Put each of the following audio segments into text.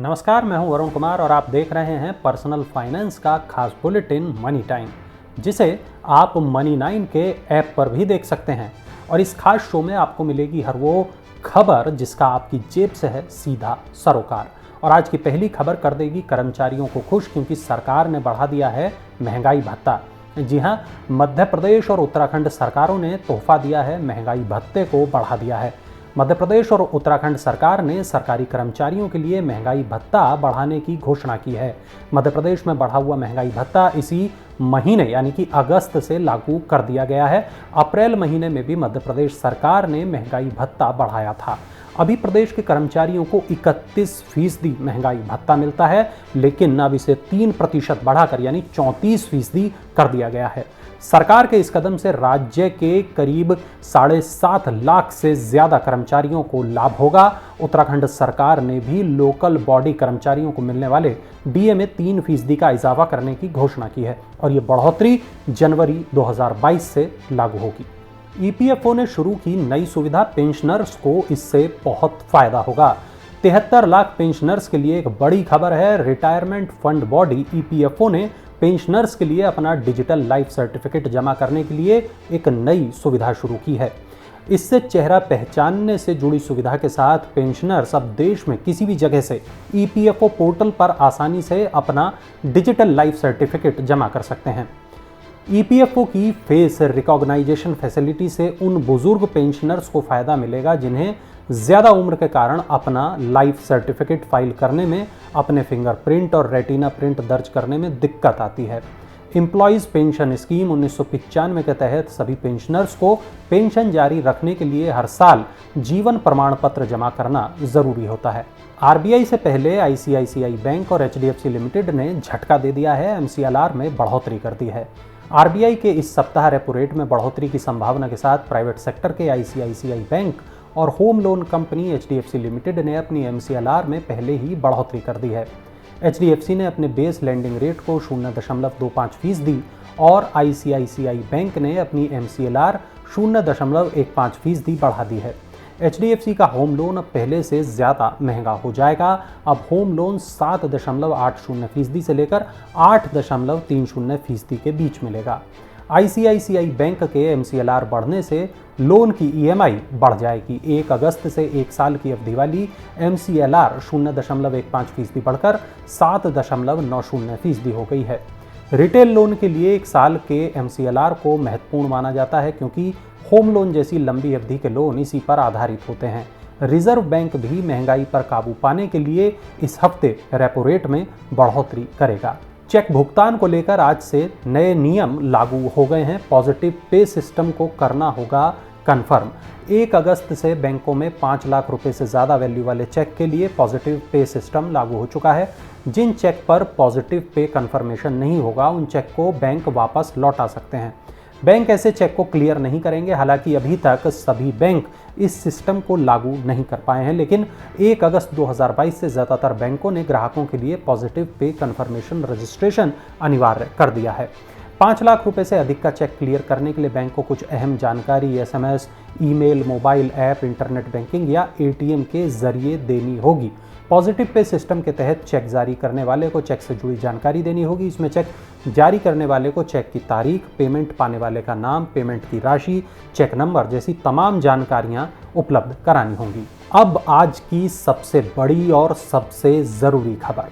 नमस्कार, मैं हूं वरुण कुमार और आप देख रहे हैं पर्सनल फाइनेंस का खास बुलेटिन मनी टाइम, जिसे आप मनी9 के ऐप पर भी देख सकते हैं। और इस खास शो में आपको मिलेगी हर वो खबर जिसका आपकी जेब से है सीधा सरोकार। और आज की पहली खबर कर देगी कर्मचारियों को खुश, क्योंकि सरकार ने बढ़ा दिया है महंगाई भत्ता। जी हां, मध्य प्रदेश और उत्तराखंड सरकारों ने तोहफा दिया है, महंगाई भत्ते को बढ़ा दिया है। मध्य प्रदेश और उत्तराखंड सरकार ने सरकारी कर्मचारियों के लिए महंगाई भत्ता बढ़ाने की घोषणा की है। मध्य प्रदेश में बढ़ा हुआ महंगाई भत्ता इसी महीने यानी कि अगस्त से लागू कर दिया गया है। अप्रैल महीने में भी मध्य प्रदेश सरकार ने महंगाई भत्ता बढ़ाया था। अभी प्रदेश के कर्मचारियों को 31% महंगाई भत्ता मिलता है, लेकिन अब इसे 3% बढ़ाकर यानी 34% कर दिया गया है। सरकार के इस कदम से राज्य के करीब 7.5 लाख से ज्यादा कर्मचारियों को लाभ होगा। उत्तराखंड सरकार ने भी लोकल बॉडी कर्मचारियों को मिलने वाले डीए में 3% का इजाफा करने की घोषणा की है और ये बढ़ोतरी जनवरी 2022 से लागू होगी। ईपीएफओ ने शुरू की नई सुविधा, पेंशनर्स को इससे बहुत फायदा होगा। 73 लाख पेंशनर्स के लिए एक बड़ी खबर है। रिटायरमेंट फंड बॉडी ईपीएफओ ने पेंशनर्स के लिए अपना डिजिटल लाइफ सर्टिफिकेट जमा करने के लिए एक नई सुविधा शुरू की है। इससे चेहरा पहचानने से जुड़ी सुविधा के साथ पेंशनर्स अब देश में किसी भी जगह से ईपीएफओ पोर्टल पर आसानी से अपना डिजिटल लाइफ सर्टिफिकेट जमा कर सकते हैं। ईपीएफओ की फेस रिकॉग्नाइजेशन फैसिलिटी से उन बुजुर्ग पेंशनर्स को फायदा मिलेगा जिन्हें ज़्यादा उम्र के कारण अपना लाइफ सर्टिफिकेट फाइल करने में, अपने फिंगरप्रिंट और रेटिना प्रिंट दर्ज करने में दिक्कत आती है। एम्प्लॉयज़ पेंशन स्कीम 1995 के तहत सभी पेंशनर्स को पेंशन जारी रखने के लिए हर साल जीवन प्रमाण पत्र जमा करना ज़रूरी होता है। आरबीआई से पहले आईसीआईसीआई बैंक और एचडीएफसी लिमिटेड ने झटका दे दिया है, एमसीएलआर में बढ़ोतरी कर दी है। आरबीआई के इस सप्ताह रेपो रेट में बढ़ोतरी की संभावना के साथ प्राइवेट सेक्टर के आईसीआईसीआई बैंक और home loan company HDFC limited ने अपनी एमसीएलआर में पहले ही बढ़ोतरी कर दी है। एचडीएफसी ने अपने बेस लैंडिंग रेट को 0.25% और आईसीआईसीआई बैंक ने अपनी एमसीएलआर 0.15% बढ़ा दी है। एचडीएफसी का होम लोन अब पहले से ज़्यादा महंगा हो जाएगा। अब होम लोन 7.80% से लेकर 8.30% के बीच मिलेगा। आईसीआईसीआई बैंक के एमसीएलआर बढ़ने से लोन की ईएमआई बढ़ जाएगी। 1 अगस्त से 1 साल की अवधि वाली एमसीएलआर 0.15% बढ़कर 7.90% हो गई है। रिटेल लोन के लिए 1 साल के एमसीएलआर को महत्वपूर्ण माना जाता है, क्योंकि होम लोन जैसी लंबी अवधि के लोन इसी पर आधारित होते हैं। रिजर्व बैंक भी महंगाई पर काबू पाने के लिए इस हफ्ते रेपो रेट में बढ़ोतरी करेगा। चेक भुगतान को लेकर आज से नए नियम लागू हो गए हैं। पॉजिटिव पे सिस्टम को करना होगा कन्फर्म। 1 अगस्त से बैंकों में 5 लाख रुपए से ज़्यादा वैल्यू वाले चेक के लिए पॉजिटिव पे सिस्टम लागू हो चुका है। जिन चेक पर पॉजिटिव पे कन्फर्मेशन नहीं होगा, उन चेक को बैंक वापस लौटा सकते हैं। बैंक ऐसे चेक को क्लियर नहीं करेंगे। हालांकि अभी तक सभी बैंक इस सिस्टम को लागू नहीं कर पाए हैं, लेकिन 1 अगस्त 2022 से ज़्यादातर बैंकों ने ग्राहकों के लिए पॉजिटिव पे कन्फर्मेशन रजिस्ट्रेशन अनिवार्य कर दिया है। 5 लाख रुपए से अधिक का चेक क्लियर करने के लिए बैंक को कुछ अहम जानकारी SMS, email, mobile app, internet banking या एटीएम के जरिए देनी होगी। पॉजिटिव पे सिस्टम के तहत चेक जारी करने वाले को चेक से जुड़ी जानकारी देनी होगी। इसमें चेक जारी करने वाले को चेक की तारीख, पेमेंट पाने वाले का नाम, पेमेंट की राशि, चेक नंबर जैसी तमाम जानकारियां उपलब्ध करानी होंगी। अब आज की सबसे बड़ी और सबसे ज़रूरी खबर,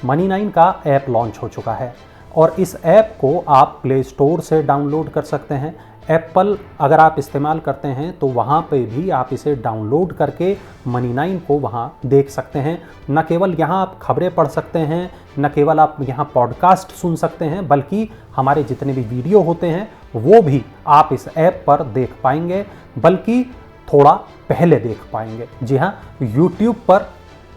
मनी9 का ऐप लॉन्च हो चुका है और इस ऐप को आप प्ले स्टोर से डाउनलोड कर सकते हैं। एप्पल अगर आप इस्तेमाल करते हैं तो वहाँ पे भी आप इसे डाउनलोड करके मनी9 को वहाँ देख सकते हैं। न केवल यहाँ आप खबरें पढ़ सकते हैं, न केवल आप यहाँ पॉडकास्ट सुन सकते हैं, बल्कि हमारे जितने भी वीडियो होते हैं वो भी आप इस ऐप पर देख पाएंगे, बल्कि थोड़ा पहले देख पाएंगे। जी हाँ, यूट्यूब पर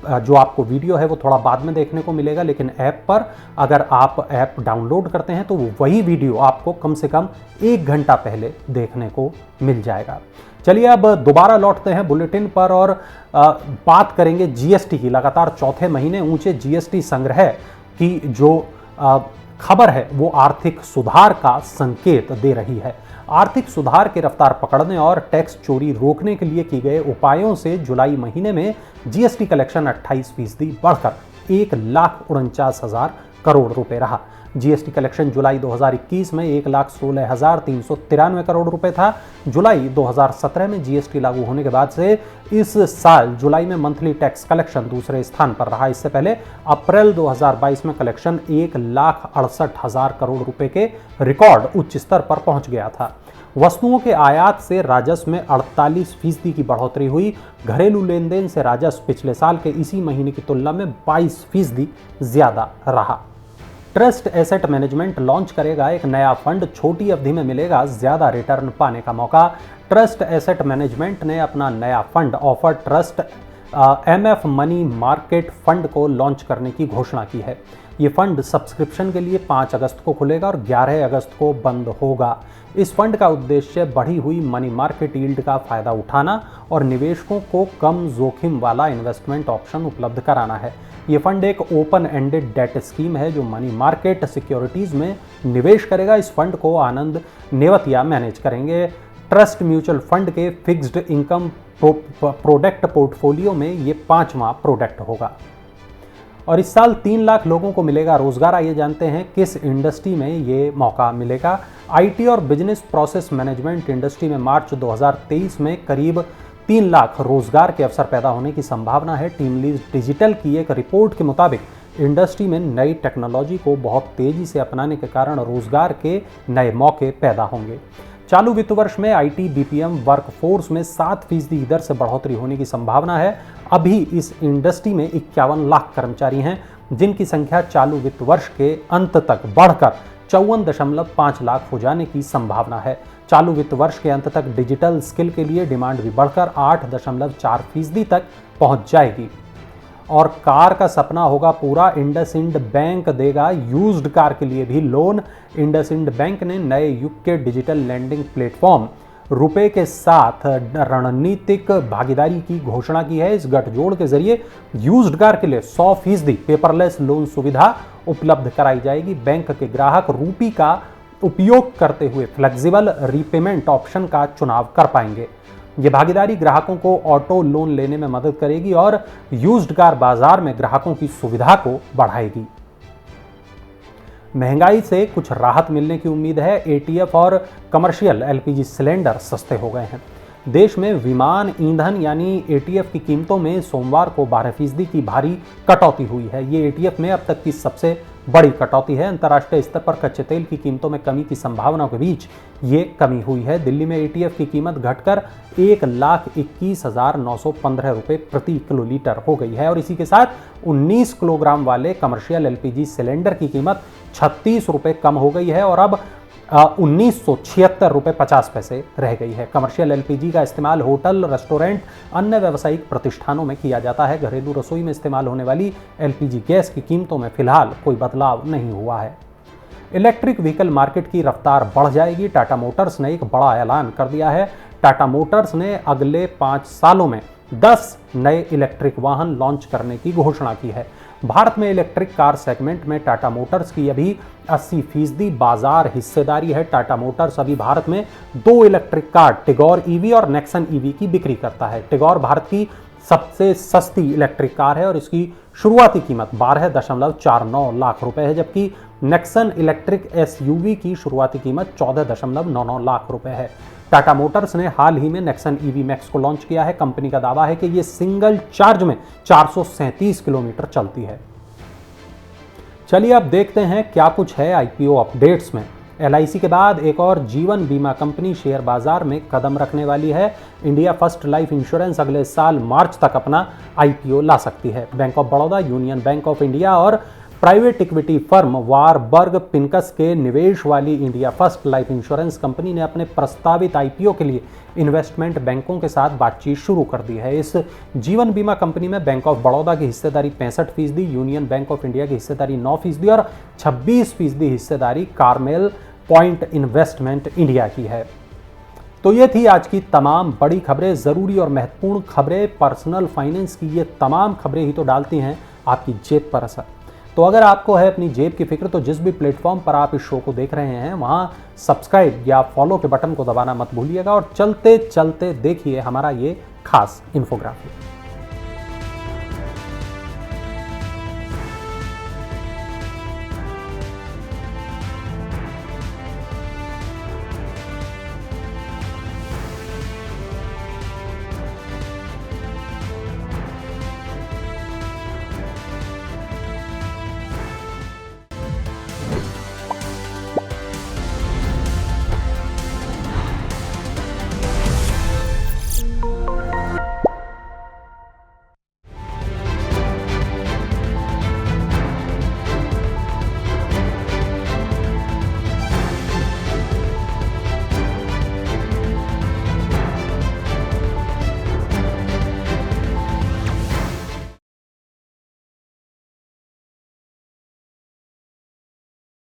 जो आपको वीडियो है वो थोड़ा बाद में देखने को मिलेगा, लेकिन ऐप पर अगर आप ऐप डाउनलोड करते हैं तो वही वीडियो आपको कम से कम 1 घंटा पहले देखने को मिल जाएगा। चलिए अब दोबारा लौटते हैं बुलेटिन पर और बात करेंगे जीएसटी की। लगातार चौथे महीने ऊंचे जीएसटी संग्रह की जो खबर है वो आर्थिक सुधार का संकेत दे रही है। आर्थिक सुधार की रफ्तार पकड़ने और टैक्स चोरी रोकने के लिए किए गए उपायों से जुलाई महीने में जीएसटी कलेक्शन 28% बढ़कर 1,49,000 करोड़ रुपए रहा। जीएसटी कलेक्शन जुलाई 2021 में 1,16,393 करोड़ रुपए था। जुलाई 2017 में जीएसटी लागू होने के बाद से इस साल जुलाई में मंथली टैक्स कलेक्शन दूसरे स्थान पर रहा। इससे पहले अप्रैल 2022 में कलेक्शन 1,68,000 करोड़ रुपए के रिकॉर्ड उच्च स्तर पर पहुंच गया था। वस्तुओं के आयात से राजस्व में 48% की बढ़ोतरी हुई। घरेलू लेन देन से राजस्व पिछले साल के इसी महीने की तुलना में 22% ज्यादा रहा। ट्रस्ट एसेट मैनेजमेंट लॉन्च करेगा एक नया फंड, छोटी अवधि में मिलेगा ज्यादा रिटर्न पाने का मौका। ट्रस्ट एसेट मैनेजमेंट ने अपना नया fund offer trust MF money market fund को लॉन्च करने की घोषणा की है। ये फंड सब्सक्रिप्शन के लिए 5 अगस्त को खुलेगा और 11 अगस्त को बंद होगा। इस फंड का उद्देश्य बढ़ी हुई मनी मार्केट यील्ड का फायदा उठाना और निवेशकों को कम जोखिम वाला इन्वेस्टमेंट ऑप्शन उपलब्ध कराना है। ये फंड एक ओपन एंडेड डेट स्कीम है जो मनी मार्केट सिक्योरिटीज में निवेश करेगा। इस फंड को आनंद नेवतिया मैनेज करेंगे। ट्रस्ट म्यूचुअल फंड के फिक्स्ड इनकम प्रोडक्ट पोर्टफोलियो में ये 5वां प्रोडक्ट होगा। और इस साल 3 लाख लोगों को मिलेगा रोजगार। आइए जानते हैं किस इंडस्ट्री में ये मौका मिलेगा। आईटी और बिजनेस प्रोसेस मैनेजमेंट इंडस्ट्री में मार्च 2023 में करीब 3 लाख रोजगार के अवसर पैदा होने की संभावना है। टीम लीज डिजिटल की एक रिपोर्ट के मुताबिक इंडस्ट्री में नई टेक्नोलॉजी को बहुत तेजी से अपनाने के कारण रोजगार के नए मौके पैदा होंगे। चालू वित्त वर्ष में आईटी बीपीएम वर्कफोर्स में 7% की दर से बढ़ोतरी होने की संभावना है। अभी इस इंडस्ट्री में 51 लाख कर्मचारी हैं, जिनकी संख्या चालू वित्त वर्ष के अंत तक बढ़कर 54.5 लाख हो जाने की संभावना है। चालू वित्त वर्ष के अंत तक डिजिटल स्किल के लिए डिमांड भी बढ़कर 8.4% तक पहुंच जाएगी। और कार का सपना होगा पूरा। इंडसइंड बैंक देगा यूज्ड कार के लिए भी लोन। इंडसइंड बैंक ने नए युग के डिजिटल लैंडिंग प्लेटफॉर्म रुपए के साथ रणनीतिक भागीदारी की घोषणा की है। इस गठजोड़ के जरिए यूज्ड कार के लिए 100% पेपरलेस लोन सुविधा उपलब्ध कराई जाएगी। बैंक के ग्राहक रूपी का उपयोग करते हुए फ्लेक्सिबल रीपेमेंट ऑप्शन का चुनाव कर पाएंगे। ये भागीदारी ग्राहकों को ऑटो लोन लेने में मदद करेगी और यूज्ड कार बाजार में ग्राहकों की सुविधा को बढ़ाएगी। महंगाई से कुछ राहत मिलने की उम्मीद है। एटीएफ और कमर्शियल एलपीजी सिलेंडर सस्ते हो गए हैं। देश में विमान ईंधन यानी एटीएफ की कीमतों में सोमवार को 12% की भारी कटौती हुई है। ये एटीएफ में अब तक की सबसे बड़ी कटौती है। अंतर्राष्ट्रीय स्तर पर कच्चे तेल की कीमतों में कमी की संभावनाओं के बीच ये कमी हुई है। दिल्ली में एटीएफ की कीमत घटकर 1,21,915 रुपये प्रति किलोलीटर हो गई है और इसी के साथ 19 किलोग्राम वाले कमर्शियल एलपीजी सिलेंडर की कीमत 36 रुपये कम हो गई है और अब 1976 रुपये 50 पैसे रह गई है। कमर्शियल एलपीजी का इस्तेमाल होटल, रेस्टोरेंट, अन्य व्यावसायिक प्रतिष्ठानों में किया जाता है। घरेलू रसोई में इस्तेमाल होने वाली एलपीजी गैस की कीमतों में फिलहाल कोई बदलाव नहीं हुआ है। इलेक्ट्रिक व्हीकल मार्केट की रफ्तार बढ़ जाएगी। टाटा मोटर्स ने एक बड़ा ऐलान कर दिया है। टाटा मोटर्स ने अगले 5 सालों में 10 नए इलेक्ट्रिक वाहन लॉन्च करने की घोषणा की है। भारत में इलेक्ट्रिक कार सेगमेंट में टाटा मोटर्स की अभी 80% बाजार हिस्सेदारी है। टाटा मोटर्स अभी भारत में 2 इलेक्ट्रिक कार टिगोर ईवी और नेक्सन ईवी की बिक्री करता है। टिगोर भारत की सबसे सस्ती इलेक्ट्रिक कार है और इसकी शुरुआती कीमत 12.49 लाख रुपए है, जबकि नेक्सन इलेक्ट्रिक एसयूवी की शुरुआती कीमत 14.99 लाख रुपए है। टाटा मोटर्स ने हाल ही में नेक्सन ईवी मैक्स को लॉन्च किया है। कंपनी का दावा है कि यह सिंगल चार्ज में 437 किलोमीटर चलती है। चलिए अब देखते हैं क्या कुछ है आईपीओ अपडेट्स में। एलआईसी के बाद एक और जीवन बीमा कंपनी शेयर बाजार में कदम रखने वाली है। इंडिया फर्स्ट लाइफ इंश्योरेंस अगले साल मार्च तक अपना आईपीओ ला सकती है। Bank of Baroda, union bank of India और private equity firm Warburg Pincus के निवेश वाली India first life insurance company ने अपने प्रस्तावित आईपीओ के लिए इन्वेस्टमेंट बैंकों के साथ बातचीत शुरू कर दी है। इस जीवन बीमा कंपनी में बैंक ऑफ बड़ौदा की हिस्सेदारी 65%, यूनियन बैंक ऑफ इंडिया की हिस्सेदारी 9% और 26% हिस्सेदारी कार्मेल पॉइंट इन्वेस्टमेंट इंडिया की है। तो ये थी आज की तमाम बड़ी खबरें, ज़रूरी और महत्वपूर्ण खबरें। पर्सनल फाइनेंस की ये तमाम खबरें ही तो डालती हैं आपकी जेब पर असर। तो अगर आपको है अपनी जेब की फिक्र, तो जिस भी प्लेटफॉर्म पर आप इस शो को देख रहे हैं वहां सब्सक्राइब या फॉलो के बटन को दबाना मत भूलिएगा और चलते चलते देखिए हमारा ये खास इन्फोग्राफी।